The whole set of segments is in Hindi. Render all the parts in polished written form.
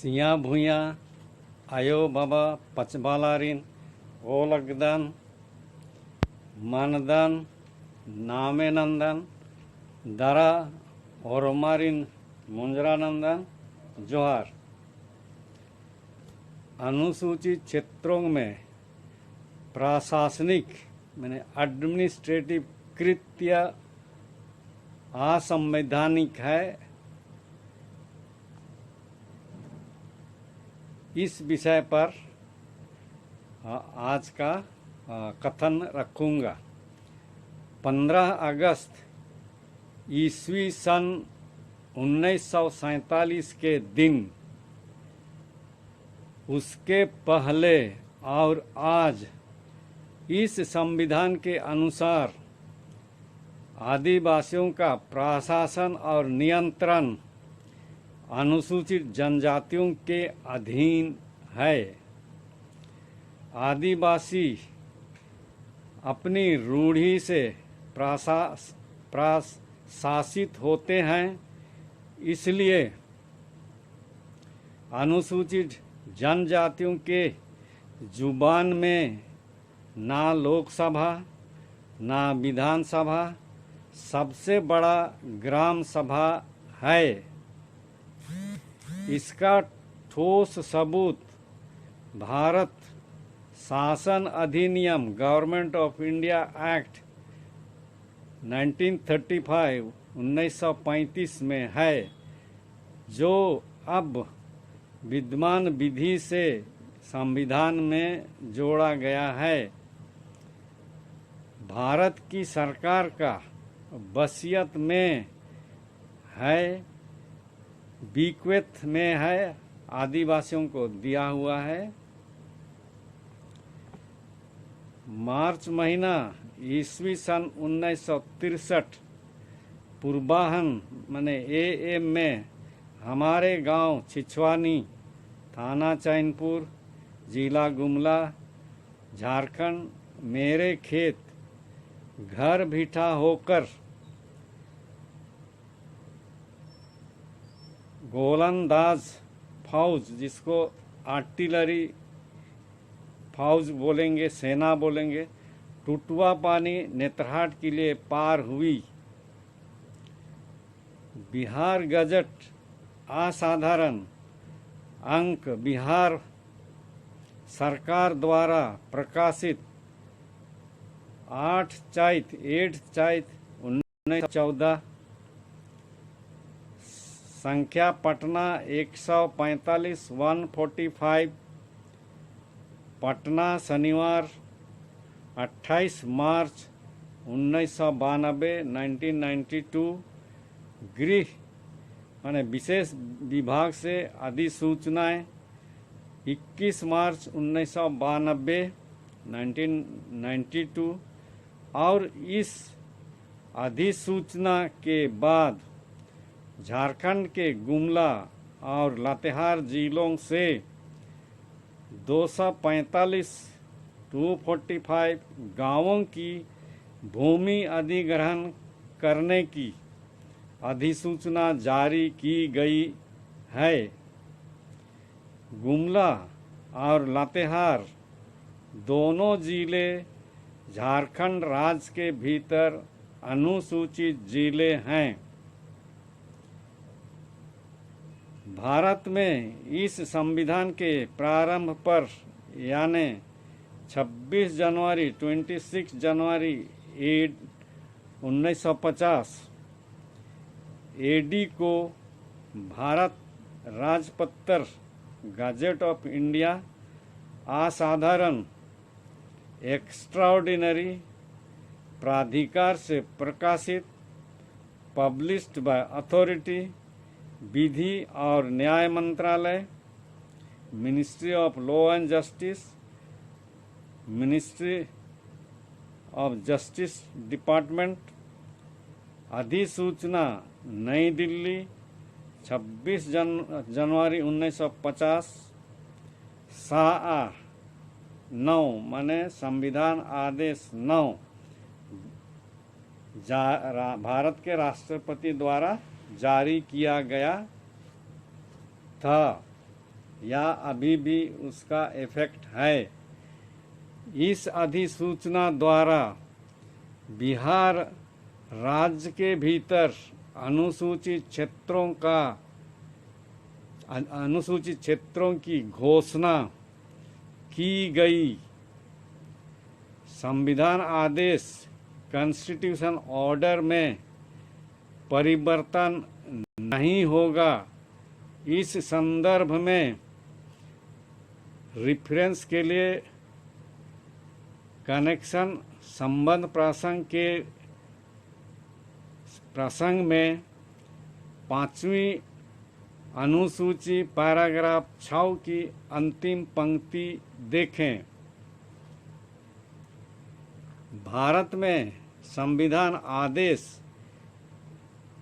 सिया भूया आयो बाबा पचबालारिन ओलगदन मानदन नामे नंदन दरा और मुंजरानंदन जोहार। अनुसूचित क्षेत्रों में प्रशासनिक मैंने एडमिनिस्ट्रेटिव कृत्य असंवैधानिक है। इस विषय पर आज का कथन रखूंगा। 15 अगस्त ईस्वी सन 1947 के दिन, उसके पहले और आज इस संविधान के अनुसार आदिवासियों का प्रशासन और नियंत्रण अनुसूचित जनजातियों के अधीन है। आदिवासी अपनी रूढ़ि से प्रशासित होते हैं, इसलिए अनुसूचित जनजातियों के जुबान में ना लोकसभा ना विधानसभा, सबसे बड़ा ग्राम सभा है। इसका ठोस सबूत भारत शासन अधिनियम गवर्नमेंट ऑफ इंडिया एक्ट 1935 में है, जो अब विद्यमान विधि से संविधान में जोड़ा गया है। भारत की सरकार का वसीयत में है, बीक्वेथ में है, आदिवासियों को दिया हुआ है। मार्च महीना ईस्वी सन 1963 पूर्वाहन माने AM में हमारे गांव छिछवानी, थाना चैनपुर, जिला गुमला, झारखंड, मेरे खेत घर बिठा होकर गोलंदाज फौज, जिसको आर्टिलरी फौज बोलेंगे, सेना बोलेंगे, टुटवा पानी नेतरहाट के लिए पार हुई। बिहार गजट असाधारण अंक बिहार सरकार द्वारा प्रकाशित 8 चैत 1914, संख्या पटना 145 145, पटना शनिवार 28 मार्च 1992 1992, गृह माने विशेष विभाग से अधिसूचनाएं 21 मार्च 1992 1992, और इस अधिसूचना के बाद झारखंड के गुमला और लातेहार जिलों से 245 गांवों की भूमि अधिग्रहण करने की अधिसूचना जारी की गई है। गुमला और लातेहार दोनों जिले झारखंड राज्य के भीतर अनुसूचित जिले हैं। भारत में इस संविधान के प्रारंभ पर यानी 26 जनवरी 1950 AD को भारत राजपत्र गजेट ऑफ इंडिया असाधारण एक्स्ट्राऑर्डिनरी प्राधिकार से प्रकाशित पब्लिश्ड बाय अथॉरिटी, विधि और न्याय मंत्रालय, ministry of law and justice, ministry of justice department. अधिसूचना नई दिल्ली 26 जनवरी 1950 सा 9 माने संविधान आदेश 9 भारत के राष्ट्रपति द्वारा जारी किया गया था। या अभी भी उसका इफेक्ट है। इस अधिसूचना द्वारा बिहार राज्य के भीतर अनुसूचित क्षेत्रों की घोषणा की गई। संविधान आदेश कॉन्स्टिट्यूशन ऑर्डर में परिवर्तन नहीं होगा। इस संदर्भ में रेफरेंस के लिए कनेक्शन संबंध प्रसंग में 5वीं अनुसूची पैराग्राफ 6 की अंतिम पंक्ति देखें। भारत में संविधान आदेश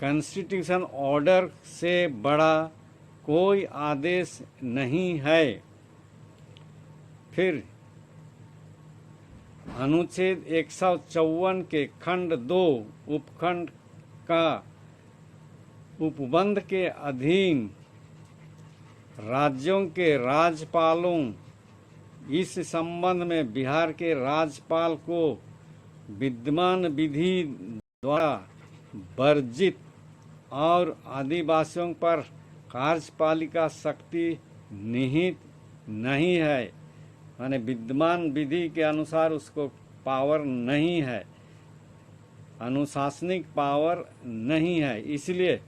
कॉन्स्टिट्यूशन ऑर्डर से बड़ा कोई आदेश नहीं है। फिर अनुच्छेद 154 के खंड 2 उपखंड का उपबंध के अधीन राज्यों के राज्यपालों इस संबंध में बिहार के राज्यपाल को विद्यमान विधि द्वारा वर्जित और आदिवासियों पर कार्यपालिका शक्ति निहित नहीं है, माने विद्यमान विधि के अनुसार उसको पावर नहीं है, अनुशासनिक पावर नहीं है। इसलिए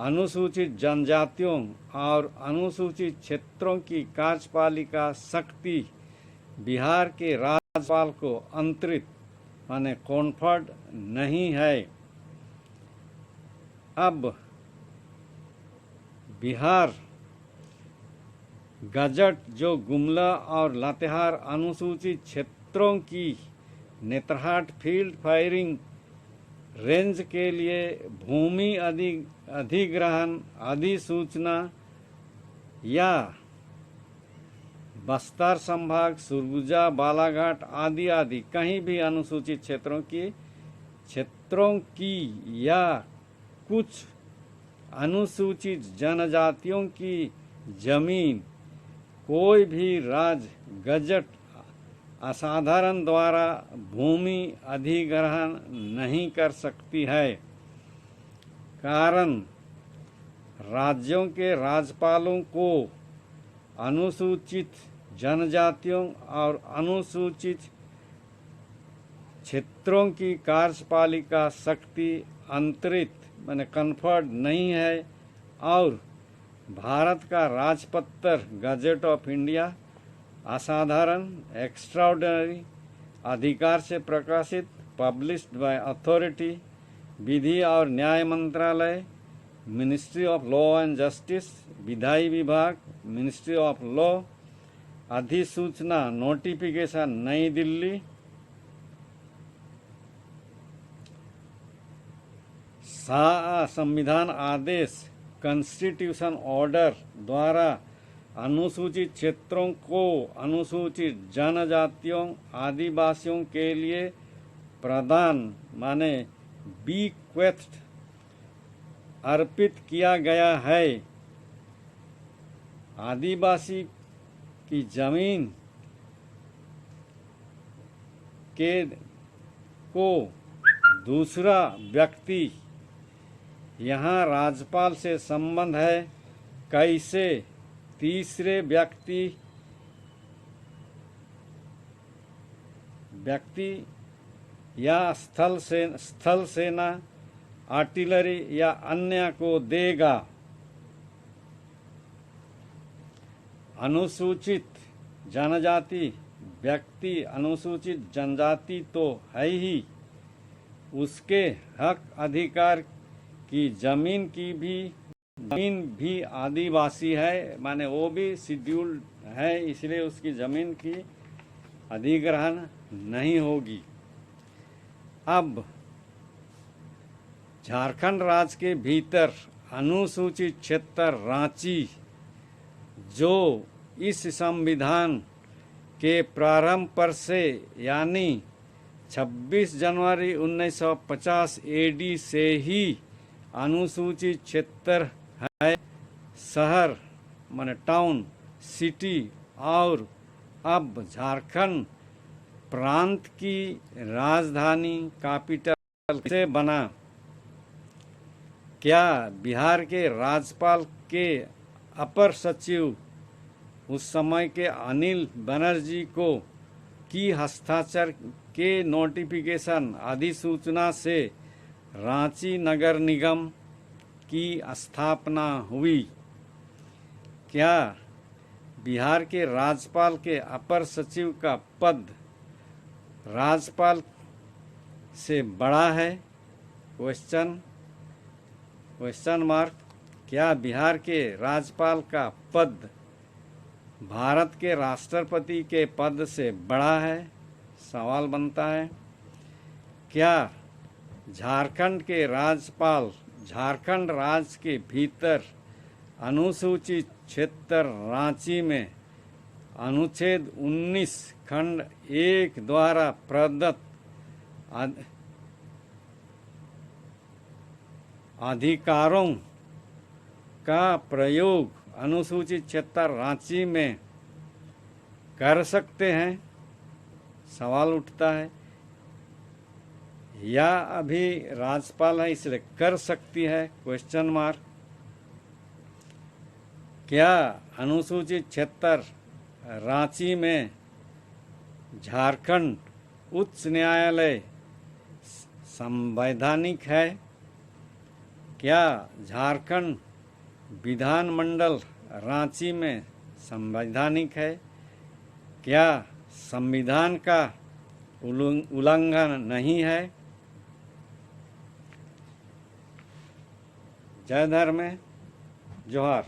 अनुसूचित जनजातियों और अनुसूचित क्षेत्रों की कार्यपालिका शक्ति बिहार के राज्यपाल को अंतरित माने कॉन्फर्ड नहीं है। अब बिहार गजट जो गुमला और लातेहार अनुसूचित क्षेत्रों की नेतरहाट फील्ड फायरिंग रेंज के लिए भूमि अधिग्रहण अधिसूचना या बस्तर संभाग सुरगुजा बालाघाट आदि कहीं भी अनुसूचित क्षेत्रों की या कुछ अनुसूचित जनजातियों की जमीन कोई भी राज्य गजट असाधारण द्वारा भूमि अधिग्रहण नहीं कर सकती है। कारण राज्यों के राज्यपालों को अनुसूचित जनजातियों और अनुसूचित क्षेत्रों की कार्यपालिका शक्ति अंतरित माने कन्फर्ड नहीं है और भारत का राजपत्र गजट ऑफ इंडिया असाधारण एक्स्ट्राऑर्डिनरी अधिकार से प्रकाशित पब्लिश्ड बाय अथॉरिटी विधि और न्याय मंत्रालय ministry of law and justice विधायी विभाग मिनिस्ट्री ऑफ लॉ अधिसूचना नोटिफिकेशन नई दिल्ली संविधान आदेश कॉन्स्टिट्यूशन ऑर्डर द्वारा अनुसूचित क्षेत्रों को अनुसूचित जनजातियों आदिवासियों के लिए प्रदान माने बीक्वेस्ट अर्पित किया गया है। आदिवासी की जमीन को दूसरा व्यक्ति यहाँ राज्यपाल से संबंध है, कैसे तीसरे व्यक्ति या स्थल सेना आर्टिलरी या अन्य को देगा। अनुसूचित जनजाति व्यक्ति अनुसूचित जनजाति तो है ही, उसके हक अधिकार की जमीन भी आदिवासी है, माने वो भी शेड्यूल्ड है, इसलिए उसकी जमीन की अधिग्रहण नहीं होगी। अब झारखंड राज्य के भीतर अनुसूचित क्षेत्र रांची जो इस संविधान के प्रारंभ पर से यानी 26 जनवरी 1950 एडी से ही अनुसूचित क्षेत्र है। शहर माने टाउन सिटी और अब झारखंड प्रांत की राजधानी कैपिटल से बना? क्या बिहार के राज्यपाल के अपर सचिव उस समय के अनिल बनर्जी को की हस्ताक्षर के नोटिफिकेशन अधिसूचना से रांची नगर निगम की स्थापना हुई? क्या बिहार के राज्यपाल के अपर सचिव का पद राज्यपाल से बड़ा है? Question mark. क्या बिहार के राज्यपाल का पद भारत के राष्ट्रपति के पद से बड़ा है? सवाल बनता है। क्या झारखंड के राज्यपाल झारखंड राज्य के भीतर अनुसूचित क्षेत्र रांची में अनुच्छेद 19 खंड 1 द्वारा प्रदत्त अधिकारों का प्रयोग अनुसूचित क्षेत्र रांची में कर सकते हैं? सवाल उठता है। या अभी राज्यपाल है इसलिए कर सकती है? Question mark. क्या अनुसूचित क्षेत्र रांची में झारखंड उच्च न्यायालय संवैधानिक है? क्या झारखंड विधानमंडल रांची में संवैधानिक है? क्या संविधान का उल्लंघन नहीं है? जय धर्म, जोहार।